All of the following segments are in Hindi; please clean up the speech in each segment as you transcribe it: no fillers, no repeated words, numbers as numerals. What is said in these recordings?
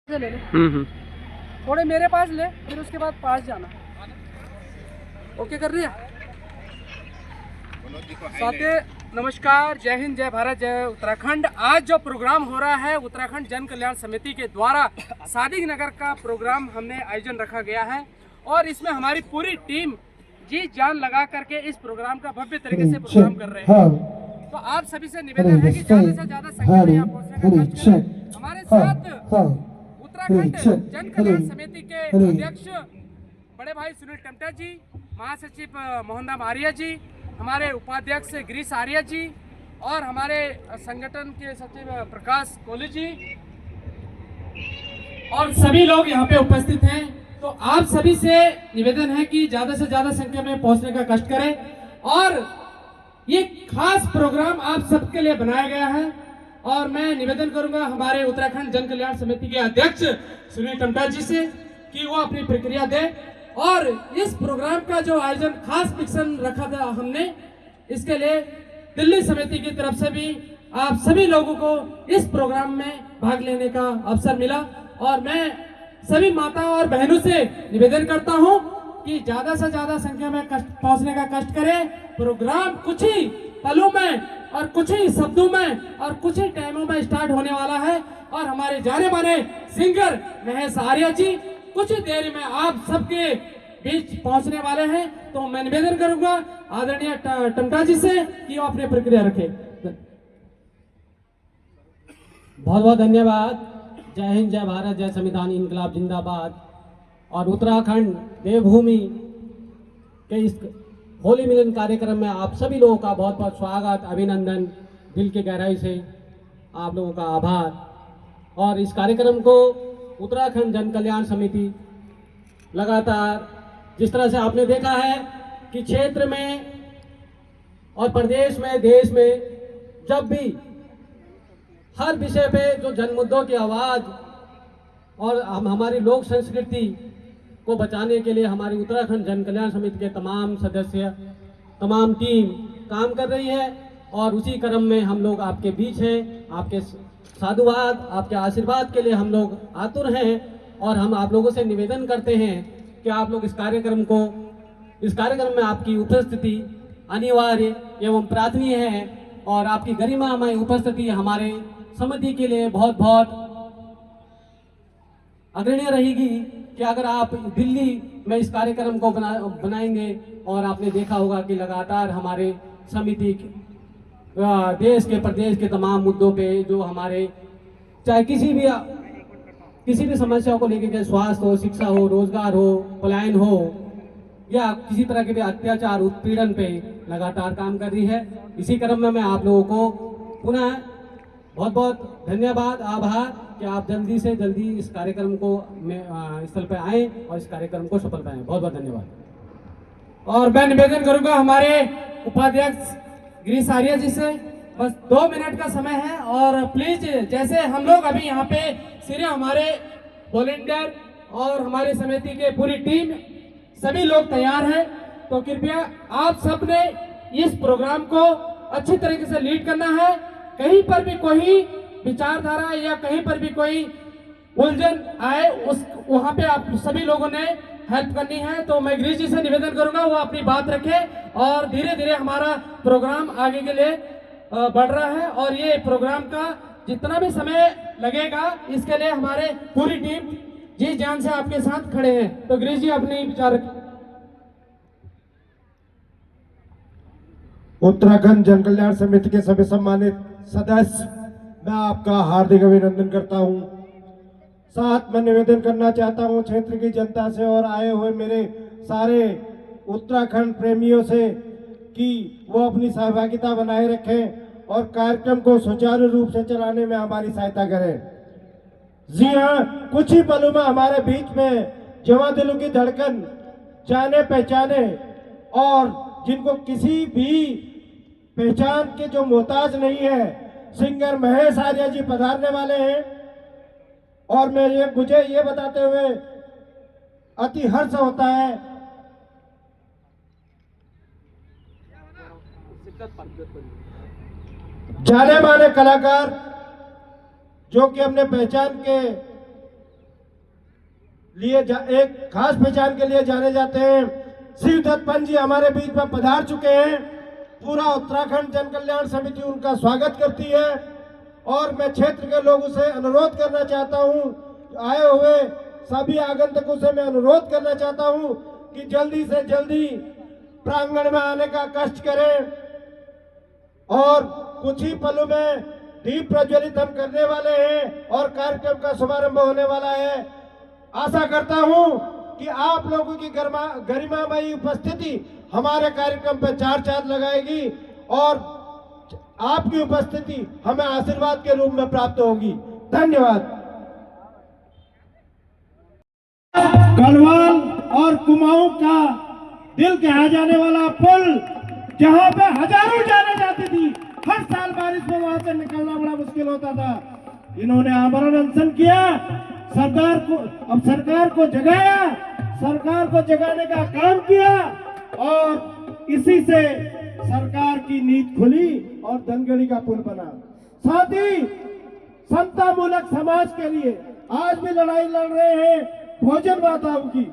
से ले ले। थोड़े मेरे पास ले, फिर उसके बाद पास जाना। ओके कर रही है साथे। नमस्कार, जय हिंद, जय भारत, जय उत्तराखंड। आज जो प्रोग्राम हो रहा है उत्तराखंड जन कल्याण समिति के द्वारा सादिक नगर का प्रोग्राम हमने आयोजन रखा गया है और इसमें हमारी पूरी टीम जी जान लगा करके इस प्रोग्राम का भव्य तरीके से प्रोग्राम कर रहे हैं। तो आप सभी से निवेदन है कि ज्यादा से ज्यादा संख्या में यहाँ पहुँचने का कष्ट करें। हमारे साथ उत्तराखंड जन कल्याण समिति के अध्यक्ष बड़े भाई सुनील टमटा जी, महासचिव मोहनदाम आर्य जी, हमारे उपाध्यक्ष गिरीश आर्य जी और हमारे संगठन के सचिव प्रकाश कोहली जी और सभी लोग यहाँ पे उपस्थित हैं। तो आप सभी से निवेदन है कि ज्यादा से ज्यादा संख्या में पहुंचने का कष्ट करें और ये खास प्रोग्राम आप सबके लिए बनाया गया है। और मैं निवेदन करूंगा हमारे उत्तराखंड जन कल्याण समिति के अध्यक्ष सुनील टमटा जी से कि वो अपनी प्रतिक्रिया दे। और इस प्रोग्राम का जो आयोजन खास मिशन रखा था हमने, इसके लिए दिल्ली समिति की तरफ से भी आप सभी लोगों को इस प्रोग्राम में भाग लेने का अवसर मिला। और मैं सभी माता और बहनों से निवेदन करता हूं कि ज्यादा से ज्यादा संख्या में पहुंचने का कष्ट करें। प्रोग्राम कुछ ही पलों में और कुछ ही शब्दों में और कुछ ही टाइमों में स्टार्ट होने वाला है और हमारे जाने माने सिंगर महेश आर्य जी कुछ ही देर में आप सबके बीच पहुंचने वाले हैं। तो मैं निवेदन करूंगा आदरणीय टमटा जी से कि वो अपनी प्रक्रिया रखें। बहुत बहुत धन्यवाद। जय हिंद, जय भारत, जय संविधान इनकलाब जिंदाबाद। और उत्तराखंड देवभूमि के इस होली मिलन कार्यक्रम में आप सभी लोगों का बहुत बहुत स्वागत, अभिनंदन, दिल की गहराई से आप लोगों का आभार। और इस कार्यक्रम को उत्तराखंड जन कल्याण समिति लगातार जिस तरह से आपने देखा है कि क्षेत्र में और प्रदेश में, देश में जब भी हर विषय पे जो जन मुद्दों की आवाज़ और हमारी लोक संस्कृति को बचाने के लिए हमारी उत्तराखंड जन कल्याण समिति के तमाम सदस्य, तमाम टीम काम कर रही है। और उसी क्रम में हम लोग आपके बीच हैं। आपके साधुवाद, आपके आशीर्वाद के लिए हम लोग आतुर हैं और हम आप लोगों से निवेदन करते हैं कि आप लोग इस कार्यक्रम में आपकी उपस्थिति अनिवार्य एवं प्रार्थनीय है। और आपकी गरिमामय उपस्थिति हमारे समिति के लिए बहुत बहुत अग्रणीय रहेगी कि अगर आप दिल्ली में इस कार्यक्रम को बनाएंगे। और आपने देखा होगा कि लगातार हमारे समिति देश के, प्रदेश के तमाम मुद्दों पे जो हमारे चाहे किसी भी समस्या को लेकर के, स्वास्थ्य हो, शिक्षा हो, रोजगार हो, पलायन हो या किसी तरह के भी अत्याचार, उत्पीड़न पे लगातार काम कर रही है। इसी क्रम में मैं आप लोगों को पुनः बहुत बहुत धन्यवाद, आभार कि आप जल्दी से जल्दी इस कार्यक्रम को स्थल पर आए और इस कार्यक्रम को सफल बनाएं। बहुत बहुत धन्यवाद। और मैं निवेदन करूंगा हमारे उपाध्यक्ष गिरीश आर्य जी से, बस 2 मिनट का समय है और प्लीज जैसे हम लोग अभी यहाँ पे सिर्फ हमारे वॉलेंटियर और हमारे समिति के पूरी टीम सभी लोग तैयार हैं, तो कृपया आप सब ने इस प्रोग्राम को अच्छी तरीके से लीड करना है। कहीं पर भी कोई विचारधारा या कहीं पर भी कोई उलझन आए वहां पे आप सभी लोगों ने हेल्प करनी है। तो मैं गिरीश जी से निवेदन करूंगा वो अपनी बात रखें और धीरे धीरे हमारा प्रोग्राम आगे के लिए बढ़ रहा है। और ये प्रोग्राम का जितना भी समय लगेगा इसके लिए हमारे पूरी टीम जी जान से आपके साथ खड़े हैं। तो गिरीश जी अपने विचार रखें। उत्तराखंड जन कल्याण समिति के सभी सम्मानित सदस्य, मैं आपका हार्दिक अभिनंदन करता हूं। साथ में निवेदन करना चाहता हूं क्षेत्र की जनता से और आए हुए मेरे सारे उत्तराखंड प्रेमियों से कि वो अपनी सहभागिता बनाए रखें और कार्यक्रम को सुचारू रूप से चलाने में हमारी सहायता करें। जी हाँ, कुछ ही पलों में हमारे बीच में जवां दिलों की धड़कन, जाने पहचाने और जिनको किसी भी पहचान के जो मोहताज नहीं है, सिंगर महेश आर्य जी पधारने वाले हैं। और मुझे ये बताते हुए अति हर्ष होता है जाने माने कलाकार जो कि अपने पहचान के एक खास पहचान के लिए जाने जाते हैं। शिवदत्त पंत जी हमारे बीच में पधार चुके हैं। पूरा उत्तराखंड जन कल्याण समिति उनका स्वागत करती है और मैं क्षेत्र के लोगों से अनुरोध करना चाहता हूं, आए हुए सभी आगंतुकों से मैं अनुरोध करना चाहता हूं कि जल्दी से जल्दी प्रांगण में आने का कष्ट करें और कुछ ही पलों में दीप प्रज्वलित हम करने वाले हैं और कार्यक्रम का शुभारंभ होने वाला है। आशा करता हूं कि आप लोगों की गरिमामयी उपस्थिति हमारे कार्यक्रम पर चार चांद लगाएगी और आपकी उपस्थिति हमें आशीर्वाद के रूप में प्राप्त होगी। धन्यवाद। गढ़वाल और कुमाऊं का दिल कहा जाने वाला पुल, जहां पे हजारों जाने जाती थी, हर साल बारिश में वहां से निकलना बड़ा मुश्किल होता था। इन्होंने आमरण अनशन किया, सरकार को जगाया, सरकार को जगाने का काम किया और इसी से सरकार की नींद खुली और धनगढ़ी का पुल बना। साथ ही समता मूलक समाज के लिए आज भी लड़ाई लड़ रहे हैं भोजन माताओं की,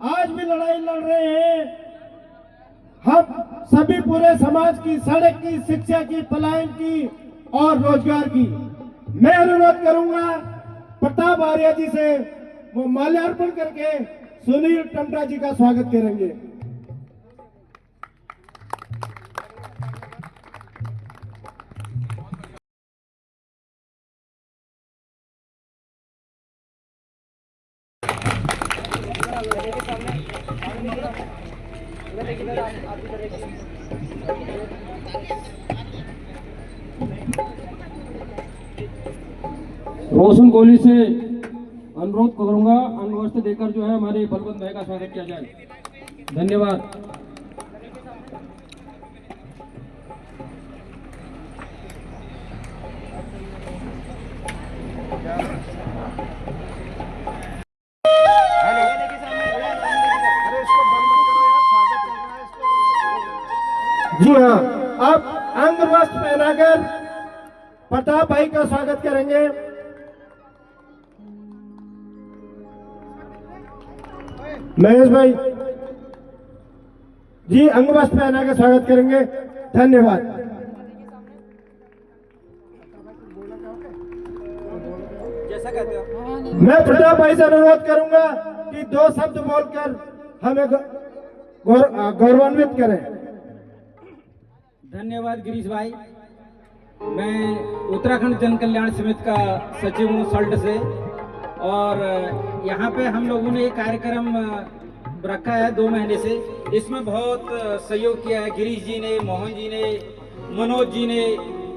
आज भी लड़ाई लड़ रहे हैं हम सभी पूरे समाज की, सड़क की, शिक्षा की, पलायन की और रोजगार की। मैं अनुरोध करूंगा प्रताप आर्य जी से वो माल्यार्पण करके सुनील टमटा जी का स्वागत करेंगे। रोशन कोहली से अनुरोध करूंगा अंग वस्त्र देकर जो है हमारे बलवंत भाई का स्वागत किया जाए। धन्यवाद। जी हाँ, अब अंग वस्त्र पहनाकर प्रताप भाई का स्वागत करेंगे। महेश भाई जी अंग वस्त्र पहनाकर स्वागत करेंगे। धन्यवाद। जैसा कहते हो। मैं प्रताप भाई से अनुरोध करूंगा कि दो शब्द बोलकर हमें गौरवान्वित करें। धन्यवाद गिरीश भाई। मैं उत्तराखंड जन कल्याण समिति का सचिव हूँ सल्ट से, और यहाँ पे हम लोगों ने एक कार्यक्रम रखा है 2 महीने से। इसमें बहुत सहयोग किया है गिरीश जी ने, मोहन जी ने, मनोज जी ने,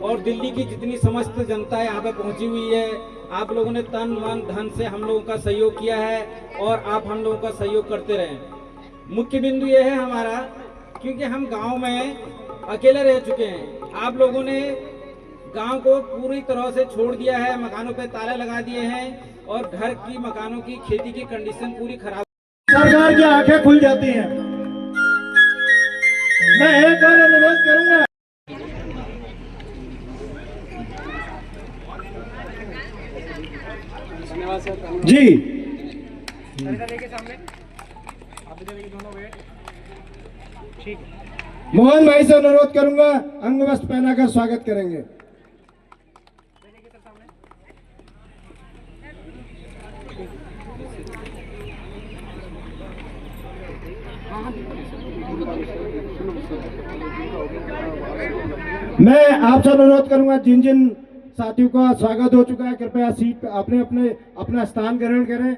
और दिल्ली की जितनी समस्त जनता यहाँ पे पहुँची हुई है। आप लोगों ने तन मन धन से हम लोगों का सहयोग किया है और आप हम लोगों का सहयोग करते रहें। मुख्य बिंदु ये है हमारा, क्योंकि हम गाँव में अकेले रह चुके हैं। आप लोगों ने गांव को पूरी तरह से छोड़ दिया है, मकानों पे ताले लगा दिए हैं और घर की, मकानों की, खेती की कंडीशन पूरी खराब। सरकार की आंखें खुल जाती हैं। मैं एक और अनुरोध करूंगा। जी मोहन भाई से अनुरोध करूंगा, अंग वस्त्र पहनाकर स्वागत करेंगे। मैं आपसे अनुरोध करूंगा, जिन जिन साथियों का स्वागत हो चुका है कृपया सीट अपने अपने अपना स्थान ग्रहण करें,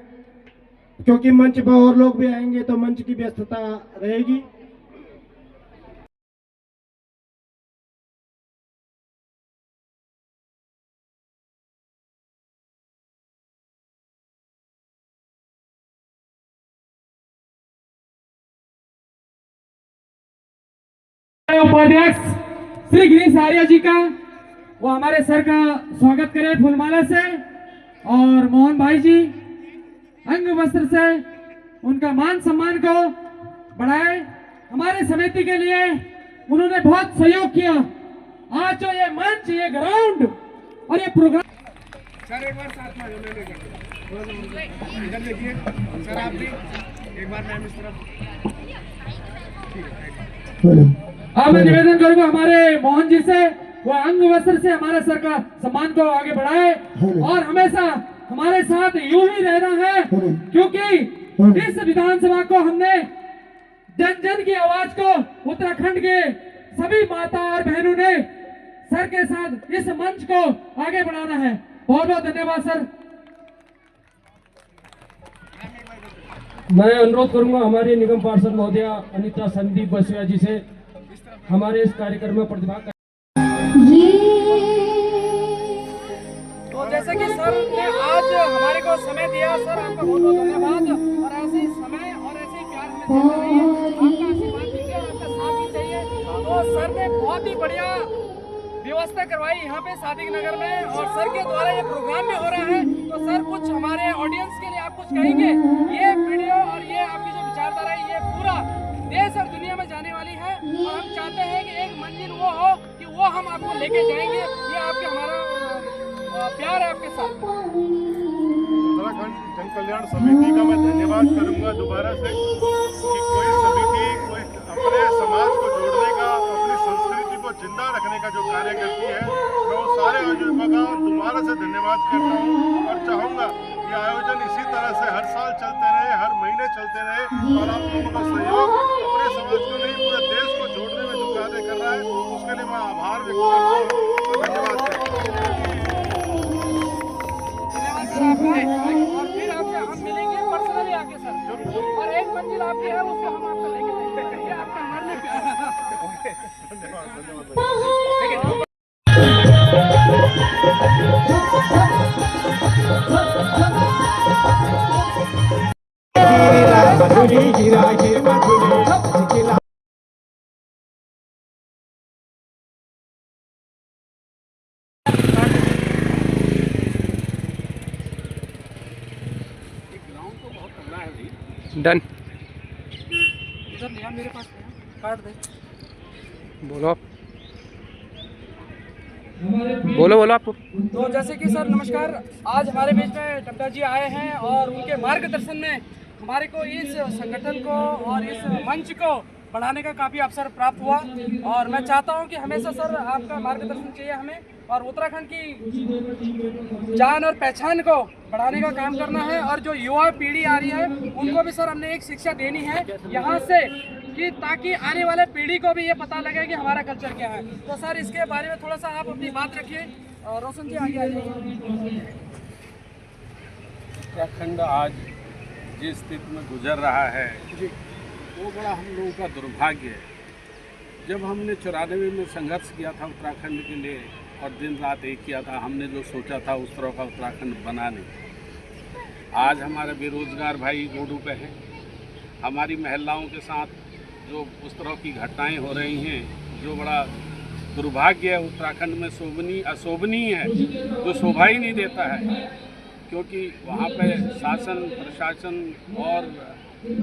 क्योंकि मंच पर और लोग भी आएंगे तो मंच की व्यस्तता रहेगी। उपाध्यक्ष श्री गिरीश आर्य जी का, वो हमारे सर का स्वागत करें फूलमाला से, और मोहन भाई जी अंग वस्त्र से उनका मान सम्मान को बढ़ाए। हमारे समिति के लिए उन्होंने बहुत सहयोग किया। आज जो ये मंच, ये ग्राउंड और ये प्रोग्राम, सर एक बार साथ में इधर देखिए सर, आप भी एक बार मैम इस तरफ। अब मैं निवेदन करूंगा हमारे मोहन जी से, वो अंग वस्त्र से हमारे सर का सम्मान को आगे बढ़ाए और हमेशा हमारे साथ यूं ही रहना है, क्योंकि इस विधानसभा को हमने जन जन की आवाज को उत्तराखंड के सभी माता और बहनों ने सर के साथ इस मंच को आगे बढ़ाना है। बहुत बहुत धन्यवाद सर। मैं अनुरोध करूंगा हमारे निगम पार्षद महोदया अनिता संदीप बसुआ जी से हमारे इस कार्यक्रम में प्रतिभाग कर। तो जैसे कि सर ने आज हमारे को समय दिया, सर आपका बहुत बहुत धन्यवाद। और ऐसे ही समय और ऐसे ही प्यार हमें देते रहिए, आपका आशीर्वाद दीजिए, आपका साथ भी चाहिए। तो सर ने बहुत ही बढ़िया व्यवस्था करवाई यहाँ पे सादिक नगर में, और सर के द्वारा ये प्रोग्राम भी हो रहा है। तो सर कुछ हमारे ऑडियंस के लिए आप कुछ कहेंगे? ये वीडियो और ये आपकी जो विचारधारा है ये पूरा देश और दुनिया में जाने वाली है, और हम चाहते हैं कि एक मंजिल वो हो कि वो हम आपको लेके जाएंगे। ये आपके हमारा प्यार है आपके साथ। उत्तराखंड जन कल्याण समिति का मैं धन्यवाद करूंगा दोबारा से कि कोई समिति कोई अपने समाज को जोड़ने का, अपनी संस्कृति को जिंदा रखने का जो कार्य करती है, मैं वो सारे आयोजकों का दोबारा से धन्यवाद करता हूँ और चाहूँगा कि आयोजन इसी तरह से हर साल चलते रहे, हर महीने चलते रहे, और आप लोगों का सहयोग अपने समाज को नहीं पूरे देश को जोड़ने में जो कार्य कर रहा है उसके लिए मैं आभार व्यक्त करता हूँ। धन्यवाद सर। और फिर आपसे हम मिलेंगे पर्सनली आके सर, और एक मंजिल आपकी है उसको हम आपको लेके जाएंगे। आपका हमारे लिए प्यार है। धन्यवाद। डन। इधर लिया मेरे पास, काट दे। बोलो बोलो बोलो आपको। तो जैसे कि सर नमस्कार, आज हमारे बीच में टड्डा जी आए हैं और उनके मार्गदर्शन में हमारे को इस संगठन को और इस मंच को बढ़ाने का काफ़ी अवसर प्राप्त हुआ, और मैं चाहता हूं कि हमेशा सर आपका मार्गदर्शन चाहिए हमें, और उत्तराखंड की जान और पहचान को बढ़ाने का काम करना है। और जो युवा पीढ़ी आ रही है उनको भी सर हमने एक शिक्षा देनी है यहाँ से, कि ताकि आने वाले पीढ़ी को भी ये पता लगे कि हमारा कल्चर क्या है। तो सर इसके बारे में थोड़ा सा आप अपनी बात रखिए। रोशन जी आगे आ जाइए। उत्तराखंड आज जिस स्थिति में गुजर रहा है वो बड़ा हम लोगों का दुर्भाग्य है। जब हमने 94 में संघर्ष किया था उत्तराखंड के लिए और दिन रात एक किया था, हमने जो सोचा था उस तरह का उत्तराखंड बना नहीं। आज हमारे बेरोजगार भाई रोडों पे हैं, हमारी महिलाओं के साथ जो उस तरह की घटनाएं हो रही हैं, जो बड़ा दुर्भाग्य है। उत्तराखंड में अशोभनीय है, जो शोभा ही नहीं देता है, क्योंकि वहाँ पे शासन प्रशासन और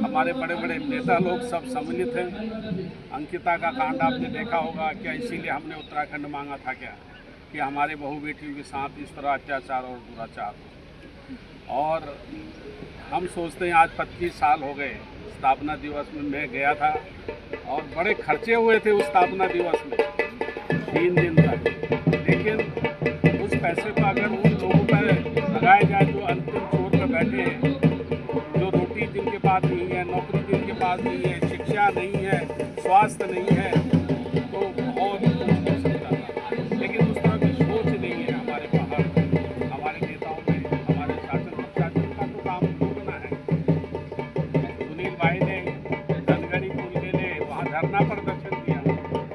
हमारे बड़े बड़े नेता लोग सब सम्मिलित हैं। अंकिता का कांड आपने देखा होगा, क्या इसीलिए हमने उत्तराखंड मांगा था क्या कि हमारे बहू बेटियों के साथ इस तरह अत्याचार और दुराचार हो। और हम सोचते हैं आज 25 साल हो गए स्थापना दिवस में मैं गया था, और बड़े खर्चे हुए थे उस स्थापना दिवस में 3 दिन तक, लेकिन उस पैसे को अगर उन लोगों पर लगाया जाए जो अंतिम छोर पर बैठे हैं, जो रोटी जिनके पास नहीं है, नौकरी जिनके पास नहीं है, शिक्षा नहीं है, स्वास्थ्य नहीं है, तो बहुत कुछ हो सकता था। लेकिन उस तरह की सोच नहीं है हमारे बाहर, हमारे नेताओं में, हमारे शासन प्रशासन का तो काम रोकना है। सुनील भाई ने धनगढ़ी पुल के लिए वहाँ धरना प्रदर्शन किया।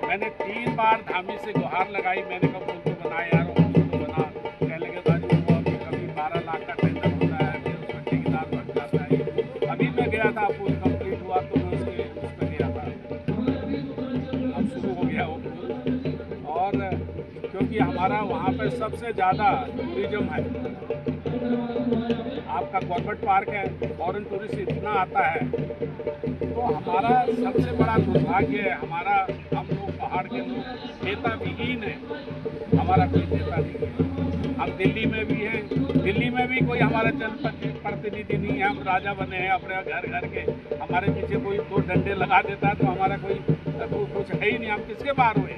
मैंने 3 बार धामी से गुहार लगाई, मैंने कहा पुल तो बना यार, पुल तो बना। कहने लगे था जो कभी 12 लाख का टेंडर होता है, फिर उसमें ठेकेदार बढ़ जाता है। अभी मैं गया था, पुल कंप्लीट हुआ तो मैं उस पर गया था, अब शुरू हो गया वो पुल। और क्योंकि हमारा वहाँ पर सबसे ज़्यादा टूरिज्म है, आपका कॉर्बेट पार्क है, फॉरेन टूरिस्ट इतना आता है, तो हमारा सबसे बड़ा दुर्भाग्य है। हमारा हम लोग पहाड़ के लोग नेता विहीन है, हमारा कोई नेता नहीं है। हम दिल्ली में भी हैं, दिल्ली में भी कोई हमारे जनप्रतिनिधि नहीं है, हम राजा बने हैं अपने घर घर के। हमारे पीछे कोई 2 डंडे लगा देता है तो हमारा कोई कुछ है ही नहीं, हम किसके बाहर हुए।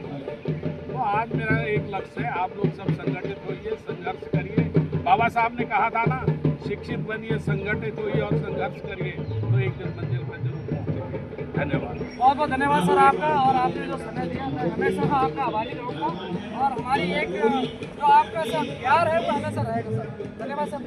तो आज मेरा एक लक्ष्य है, आप लोग सब संगठित होइए, संघर्ष करिए। बाबा साहब ने कहा था ना, शिक्षित बनिए, संगठित होइए और संघर्ष करिए तो एक दिन मंजिल पर जरूर पहुंचेंगे। धन्यवाद। बहुत बहुत धन्यवाद सर आपका, और आपने जो समय दिया मैं हमेशा आपका आभारी रहूँगा, और हमारी एक जो आपका सर प्यार है वो हमेशा रहेगा सर। धन्यवाद सर।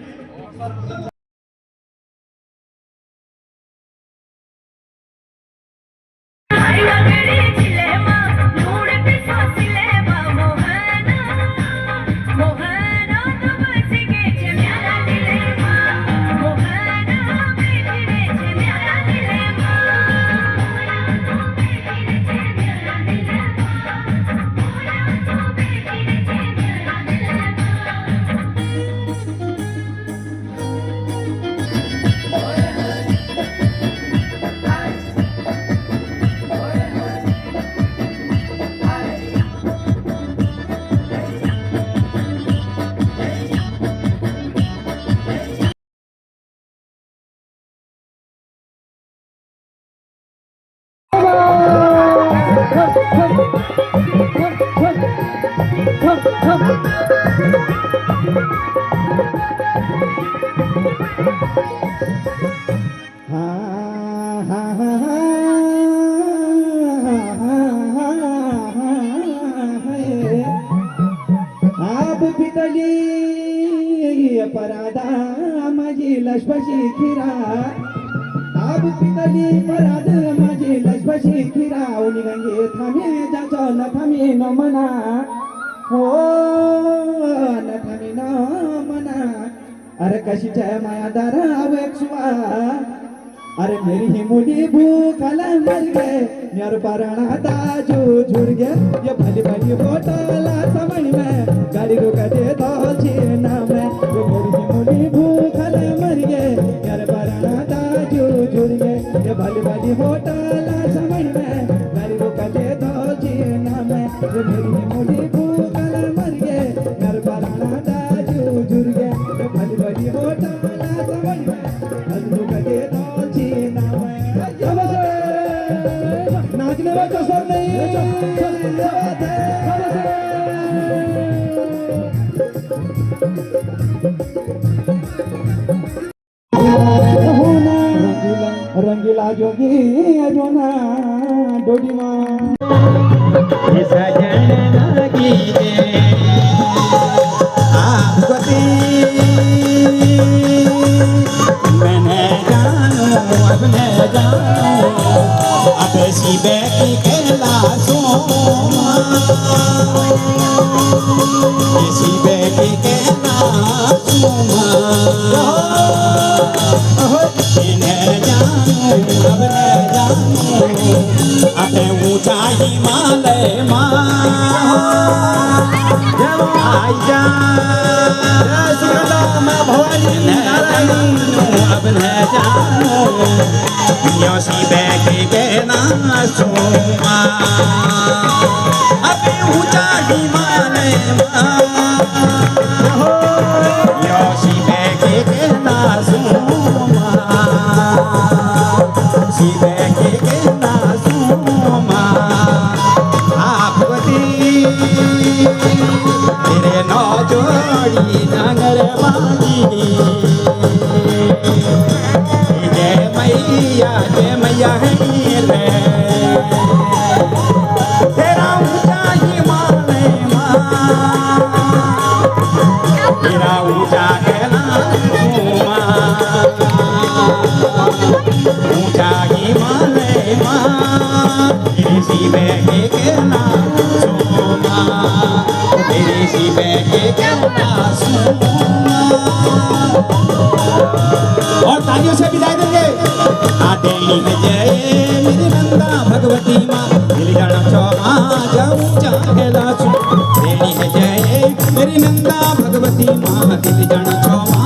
आप पितली परादा माझी लक्ष्मशी खिरा, आप पितली पराद माझी लक्ष्मशी खिरा, उनी गंगे थामे जाचो न थामे न मना, हो न थामे न मना, अरे कशीच्या माया दारा वेक्षुआ, अरे मेरी ही मुली भूखला मर गए, मेर पराणा ताजू झुर गए, ये भली भली होटला समझ में गाड़ी रोका दे दो जीना में, ये मेरी ही मुली भूखला मर गए, मेर पराणा ताजू झुर गए, ये भली भली होटला समझ में गाड़ी रोका दे दो जीना में, ये मेरी ही मुली भूखला मर गए, मेर पराणा ताजू झुर गए, ये भली भली होटला समझ में गाड़ी रोका दे दो नाचने में कसर नहीं। रंगीला जोगी जोना डोडी माँ सजन लगी मैंने जानो अपने जानो अब सी बैठी कहला सोमा, सी बैठी कहला सोमा, इन्हें जानो अब न जानो अपने ऊंचा हिमालय माँ जब आई जा मैं भवानी अब न जानो योसी बैठी कहना सोमा, अभी ऊंचा हिमालय योसी बैठी कहना सोमा, सी बैठी कहना सोमा, आपवती तेरे नौ जोड़ी नगर वाली जय मैया है रे, तेरा ऊंचा हिमालय माँ, तेरा ऊंचा कहना ऊंचा हिमालय माँ, तेरी सी बैठे कहना सोमा, तेरी सी बैठे कहना सोमा, और तालियों से विदाई देंगे। आदेली में जय मेरी नंदा भगवती माँ, दिल जाना चौमा जाऊँ चाहेला सु, देली में जय मेरी नंदा भगवती माँ, दिल जाना चौमा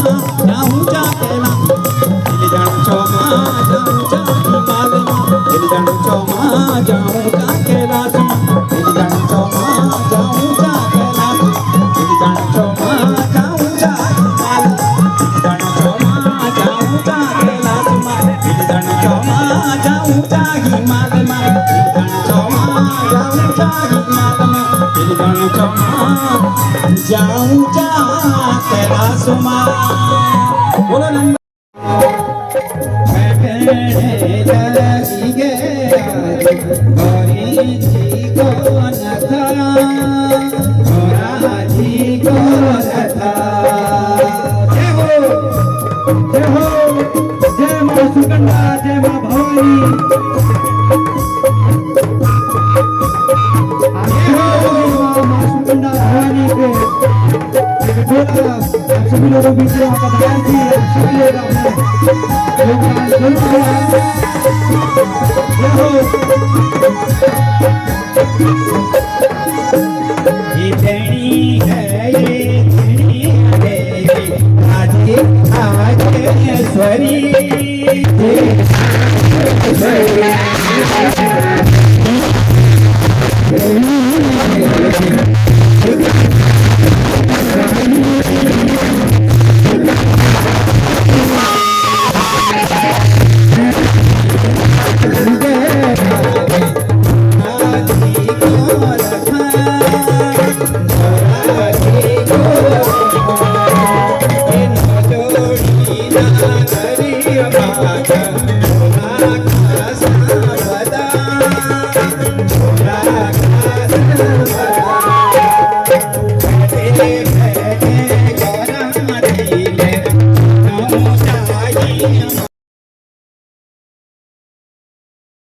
जाऊँ चाहेला, दिल जाना चौमा जाऊँ चाहेला, दिल जाना चौमा जाऊँ चाहेला सु, दिल जाना चौमा जाऊँ चाहेला, दिल जाना चौमा जाऊँ चाहेला। जाऊं जहाँ तेरा सुमा बोलो नंद बैठने लगी गया गौरी जी को न था गौरा जी को न था जय हो जय माँ सुकन्या जय माँ भवानी माँ सुकन्या भवानी को बोला आप सभी लोगों बीच में आपका ध्यान थी आप सभी लोग आपने योगदान जरूर दिया जय हो ये धनी है ये धनी है आजे आजेश्वरी